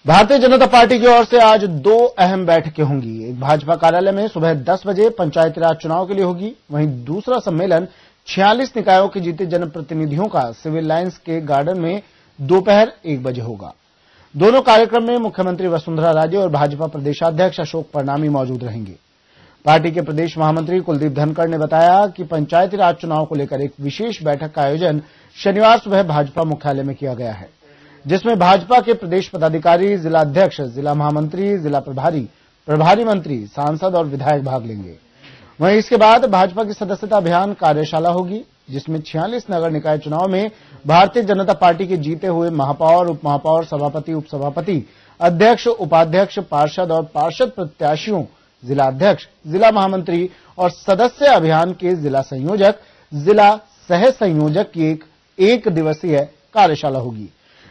Bharatiya Janata party की ओर से आज दो अहम बैठकें होंगी। एक भाजपा कार्यालय में सुबह 10 बजे पंचायती राज चुनाव के लिए होगी। वहीं दूसरा सम्मेलन 46 निकायों के जीते जनप्रतिनिधियों का सिविल लाइंस के गार्डन में दोपहर 1 बजे होगा। दोनों कार्यक्रम में मुख्यमंत्री वसुंधरा राजे और भाजपा प्रदेशाध्यक्ष अशोक परनामी मौजूद रहेंगे। पार्टी के प्रदेश महामंत्री कुलदीप धनखड़ ने बताया कि पंचायती राज चुनाव को लेकर एक विशेष बैठक का आयोजन शनिवार सुबह भाजपा मुख्यालय में किया गया है, जिसमें भाजपा के प्रदेश पदाधिकारी, जिला अध्यक्ष, जिला महामंत्री, जिला प्रभारी, प्रभारी मंत्री, सांसद और विधायक भाग लेंगे। वहीं इसके बाद भाजपा की सदस्यता अभियान कार्यशाला होगी, जिसमें 46 नगर निकाय चुनाव में भारतीय जनता पार्टी के जीते हुए महापौर, उपमहापौर, सभापति, उपसभापति, अध्यक्ष, उपाध्यक्ष, पार्षद और पार्षद प्रत्याशियों, जिला अध्यक्ष, जिला महामंत्री और सदस्य अभियान के जिला संयोजक, जिला सह संयोजक की एक दिवसीय कार्यशाला होगी,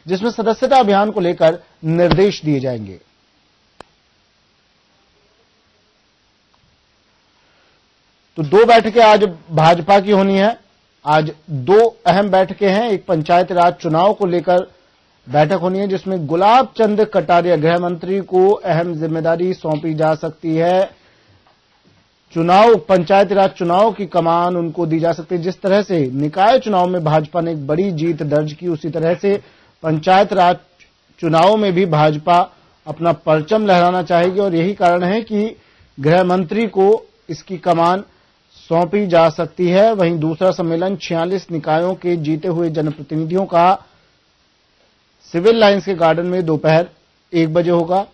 जिसमें सदस्यता अभियान को लेकर निर्देश दिए जाएंगे। तो दो बैठकें आज भाजपा की होनी है। आज दो अहम बैठकें हैं। एक पंचायत राज चुनाव को लेकर बैठक होनी है, जिसमें गुलाब चंद कटारिया गृह मंत्री को अहम जिम्मेदारी सौंपी जा सकती है। पंचायत राज चुनाव की कमान उनको दी जा सकती है। जिस तरह से निकाय चुनाव में भाजपा ने एक बड़ी जीत दर्ज की, उसी तरह से पंचायत राज चुनाव में भी भाजपा अपना परचम लहराना चाहेगी और यही कारण है कि गृह मंत्री को इसकी कमान सौंपी जा सकती है। वहीं दूसरा सम्मेलन 46 निकायों के जीते हुए जनप्रतिनिधियों का सिविल लाइंस के गार्डन में दोपहर 1 बजे होगा।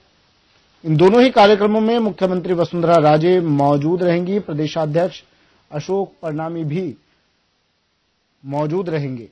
इन दोनों ही कार्यक्रमों में मुख्यमंत्री वसुंधरा राजे मौजूद रहेंगी। प्रदेशाध्यक्ष अशोक परनामी भी मौजूद रहेंगे।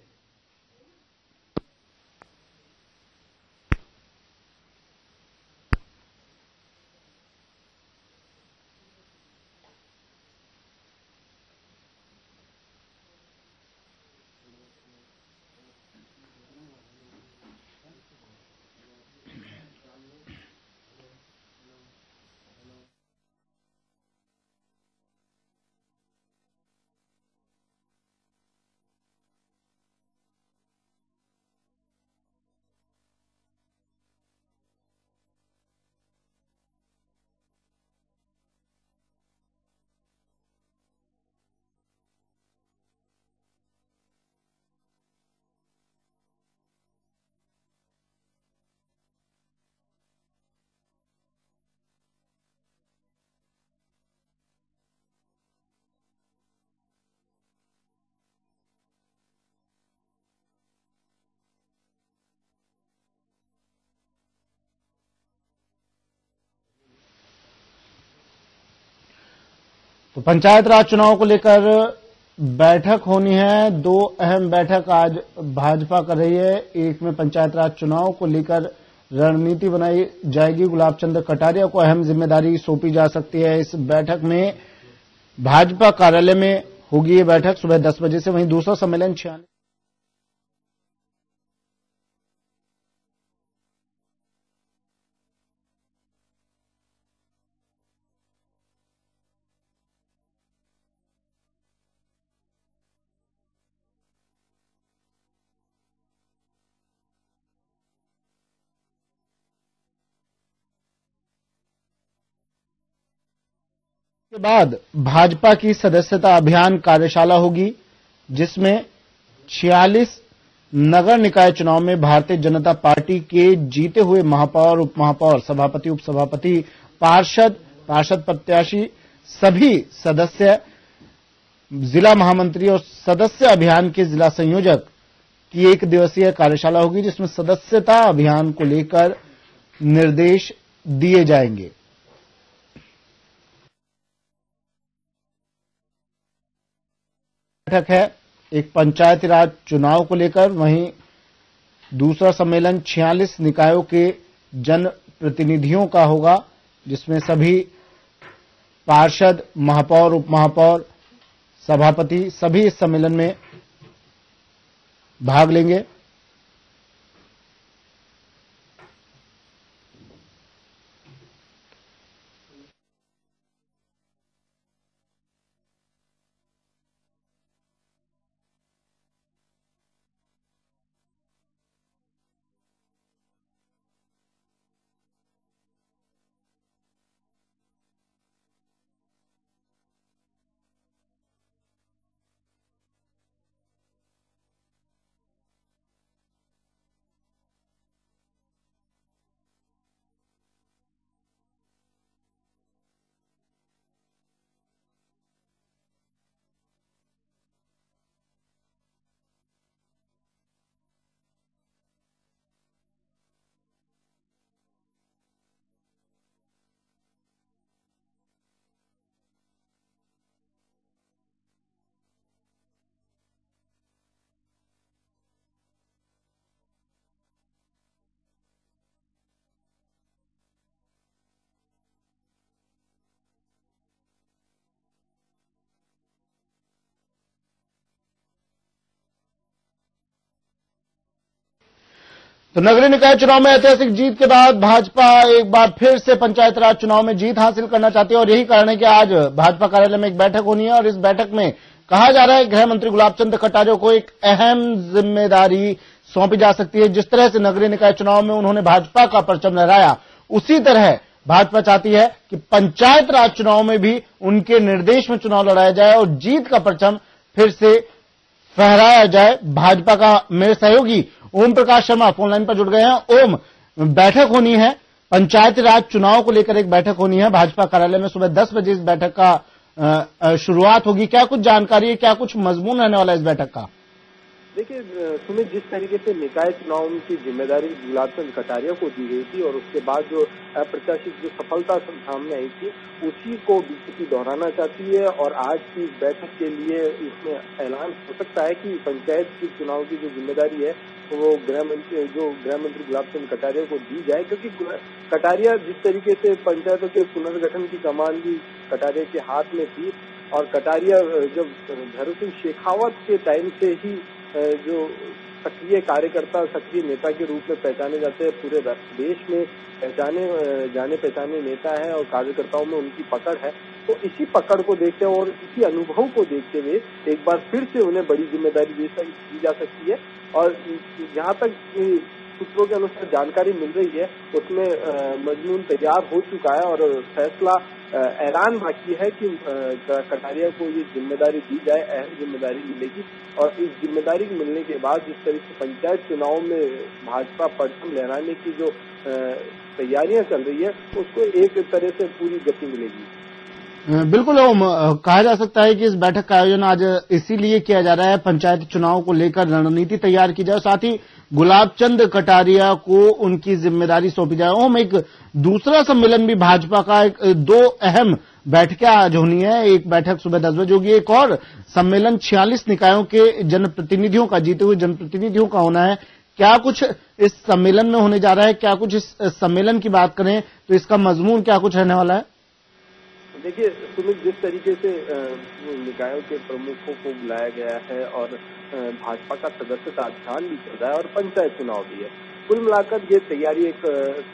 तो पंचायत राज चुनाव को लेकर बैठक होनी है। दो अहम बैठक आज भाजपा कर रही है। एक में पंचायत राज चुनाव को लेकर रणनीति बनाई जाएगी। गुलाब चंद कटारिया को अहम जिम्मेदारी सौंपी जा सकती है। इस बैठक में भाजपा कार्यालय में होगी ये बैठक सुबह 10 बजे से। वहीं दूसरा सम्मेलन 46 के बाद भाजपा की सदस्यता अभियान कार्यशाला होगी, जिसमें 46 नगर निकाय चुनाव में भारतीय जनता पार्टी के जीते हुए महापौर, उपमहापौर, सभापति, उपसभापति, पार्षद, पार्षद प्रत्याशी, सभी सदस्य, जिला महामंत्री और सदस्य अभियान के जिला संयोजक की एक दिवसीय कार्यशाला होगी, जिसमें सदस्यता अभियान को लेकर निर्देश दिए जाएंगे। बैठक है एक पंचायती राज चुनाव को लेकर। वहीं दूसरा सम्मेलन 46 निकायों के जनप्रतिनिधियों का होगा, जिसमें सभी पार्षद, महापौर, उपमहापौर, सभापति सभी इस सम्मेलन में भाग लेंगे। तो नगरीय निकाय चुनाव में ऐतिहासिक जीत के बाद भाजपा एक बार फिर से पंचायत राज चुनाव में जीत हासिल करना चाहती है और यही कारण है कि आज भाजपा कार्यालय में एक बैठक होनी है और इस बैठक में कहा जा रहा है गृह मंत्री गुलाब चंद कटारिया को एक अहम जिम्मेदारी सौंपी जा सकती है। जिस तरह से नगरीय निकाय चुनाव में उन्होंने भाजपा का परचम लहराया, उसी तरह भाजपा चाहती है कि पंचायत राज चुनाव में भी उनके निर्देश में चुनाव लड़ाया जाए और जीत का परचम फिर से फहराया जाए। भाजपा का मेरे सहयोगी ओम प्रकाश शर्मा फोन लाइन पर जुड़ गए हैं। ओम, बैठक होनी है, पंचायत राज चुनाव को लेकर एक बैठक होनी है भाजपा कार्यालय में, सुबह 10 बजे इस बैठक का शुरुआत होगी। क्या कुछ जानकारी है, क्या कुछ मजमून रहने वाला है इस बैठक का? देखिए सुमित, जिस तरीके से निकाय चुनाव की जिम्मेदारी गुलाब चंद कटारिया को दी गई थी और उसके बाद जो अप्रत्याशित जो सफलता सामने आई थी, उसी को बीजेपी दोहराना चाहती है और आज की बैठक के लिए इसमें ऐलान हो सकता है कि पंचायत की चुनाव की जो जिम्मेदारी है वो गृह मंत्री गुलाब चंद कटारिया को दी जाए, क्योंकि कटारिया जिस तरीके से पंचायतों के पुनर्गठन की कमान भी कटारिया के हाथ में थी और कटारिया जब भैरव सिंह शेखावत के टाइम से ही जो सक्रिय कार्यकर्ता, सक्रिय नेता के रूप में पहचाने जाते हैं, पूरे देश में जाने पहचाने नेता है और कार्यकर्ताओं में उनकी पकड़ है। तो इसी पकड़ को देखते हुए और इसी अनुभव को देखते हुए एक बार फिर से उन्हें बड़ी जिम्मेदारी दी जा सकती है। और जहां तक सूत्रों के अनुसार जानकारी मिल रही है उसमें मजमून तैयार हो चुका है और फैसला ऐलान बाकी है कि कटारिया को ये जिम्मेदारी दी जाए, अहम जिम्मेदारी मिलेगी। और इस जिम्मेदारी मिलने के बाद जिस तरह से पंचायत चुनाव में भाजपा परचम लहराने की जो तैयारियां चल रही है उसको एक तरह से पूरी गति मिलेगी। बिल्कुल कहा जा सकता है कि इस बैठक का आयोजन आज इसीलिए किया जा रहा है, पंचायत चुनाव को लेकर रणनीति तैयार की जाए, साथ ही गुलाब चंद कटारिया को उनकी जिम्मेदारी सौंपी जाए। ओम, एक दूसरा सम्मेलन भी भाजपा का, दो अहम बैठकें आज होनी है। एक बैठक सुबह 10 बजे होगी, एक और सम्मेलन 46 निकायों के जनप्रतिनिधियों का, जीते हुए जनप्रतिनिधियों का होना है। क्या कुछ इस सम्मेलन में होने जा रहा है, क्या कुछ इस सम्मेलन की बात करें तो इसका मजमून क्या कुछ रहने वाला है? देखिए सुमित, जिस तरीके से निकायों के प्रमुखों को बुलाया गया है और भाजपा का सदस्यता अभियान भी चल रहा है और पंचायत चुनाव भी है, कुल मिलाकर ये तैयारी एक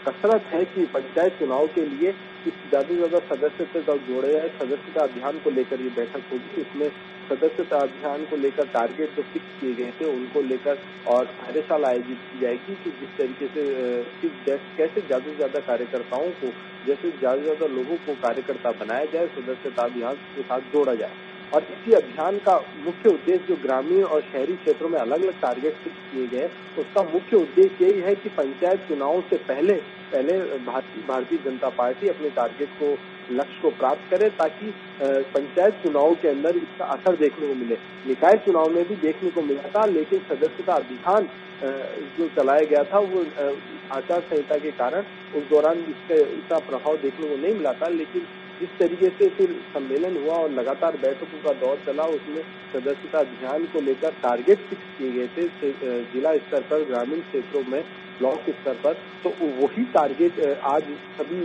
कसरत है कि पंचायत चुनाव के लिए ज्यादा से ज्यादा सदस्यता जोड़े जाए। सदस्यता अभियान को लेकर ये बैठक होगी। इसमें सदस्यता अभियान को लेकर टारगेट जो फिक्स किए गए थे उनको लेकर और कार्यशाला आयोजित की जाएगी कि जिस तरीके से कैसे ज्यादा से ज्यादा कार्यकर्ताओं को, जैसे ज्यादा से ज्यादा लोगों को कार्यकर्ता बनाया जाए, सदस्यता अभियान के साथ जोड़ा जाए। और इसी अभियान का मुख्य उद्देश्य जो ग्रामीण और शहरी क्षेत्रों में अलग अलग टारगेट फिक्स किए गए, उसका मुख्य उद्देश्य यही है कि पंचायत चुनाव से पहले भारतीय जनता पार्टी अपने टारगेट को, लक्ष्य को प्राप्त करे, ताकि पंचायत चुनाव के अंदर इसका असर देखने को मिले। निकाय चुनाव में भी देखने को मिला था, लेकिन सदस्यता अभियान जो चलाया गया था वो आचार संहिता के कारण उस दौरान इसका प्रभाव देखने को नहीं मिला था। लेकिन जिस तरीके से फिर सम्मेलन हुआ और लगातार बैठकों का दौर चला, उसमें सदस्यता अभियान को लेकर टारगेट फिक्स किए गए थे जिला स्तर पर, ग्रामीण क्षेत्रों में, ब्लॉक स्तर पर। तो वही टारगेट आज सभी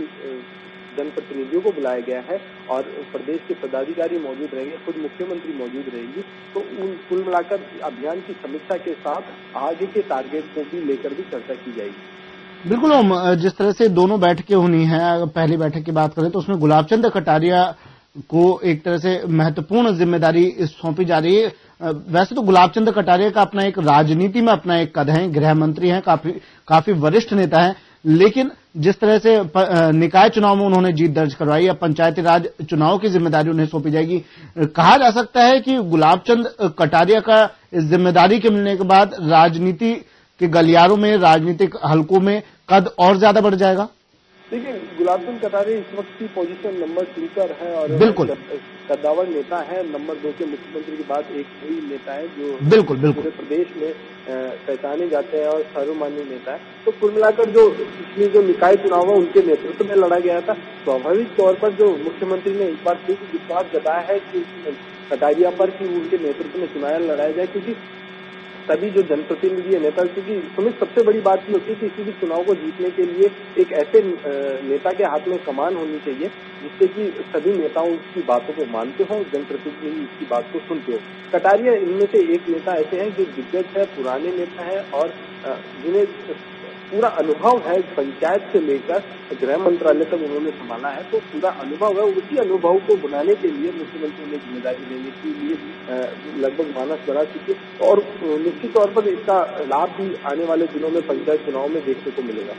जनप्रतिनिधियों को बुलाया गया है और प्रदेश के पदाधिकारी मौजूद रहेंगे, खुद मुख्यमंत्री मौजूद रहेंगी। तो उन कुल मिलाकर अभियान की समीक्षा के साथ आगे के टारगेट को भी लेकर भी चर्चा की जाएगी। बिल्कुल, जिस तरह से दोनों बैठकें होनी है, अगर पहली बैठक की बात करें तो उसमें गुलाब चंद कटारिया को एक तरह से महत्वपूर्ण जिम्मेदारी सौंपी जा रही है। वैसे तो गुलाब चंद कटारिया का अपना एक राजनीति में अपना एक कद है, गृह मंत्री हैं, काफी वरिष्ठ नेता हैं, लेकिन जिस तरह से निकाय चुनाव में उन्होंने जीत दर्ज करवाई, अब पंचायती राज चुनाव की जिम्मेदारी उन्हें सौंपी जाएगी। कहा जा सकता है कि गुलाब चंद कटारिया का इस जिम्मेदारी के मिलने के बाद राजनीति के गलियारों में, राजनीतिक हलकों में कद और ज्यादा बढ़ जाएगा। देखिए, गुलाब चंद कटारिया इस वक्त की पोजीशन नंबर 2 पर है और बिल्कुल कद्दावर नेता है। नंबर 2 के मुख्यमंत्री के बाद एक वही नेता है जो बिल्कुल पूरे प्रदेश में पहचाने जाते हैं और सर्वमान्य नेता है। तो कुल मिलाकर जो पिछली जो निकाय चुनाव है उनके नेतृत्व में लड़ा गया था। स्वाभाविक तौर पर जो मुख्यमंत्री ने एक बार फिर विश्वास जताया है कि कटारिया पर कि उनके नेतृत्व में चुनाव लड़ाया जाए, क्योंकि सभी जो जनप्रतिनिधि नेता, क्योंकि सुमित सबसे बड़ी बात ये होती है कि किसी भी चुनाव को जीतने के लिए एक ऐसे नेता के हाथ में कमान होनी चाहिए जिससे कि सभी नेताओं की बातों को मानते हो, जनप्रतिनिधि इसकी बात को सुनते हो। कटारिया इनमें से एक नेता ऐसे हैं जो दिग्गज है, पुराने नेता है और जिन्हें पूरा अनुभव है पंचायत से लेकर गृह मंत्रालय तक उन्होंने संभाला है, तो पूरा अनुभव है। उसी अनुभव को बनाने के लिए मुख्यमंत्री ने जिम्मेदारी लेने के लिए लगभग मानस बना चुके और निश्चित तौर पर इसका लाभ भी आने वाले दिनों में पंचायत चुनाव में देखने को मिलेगा।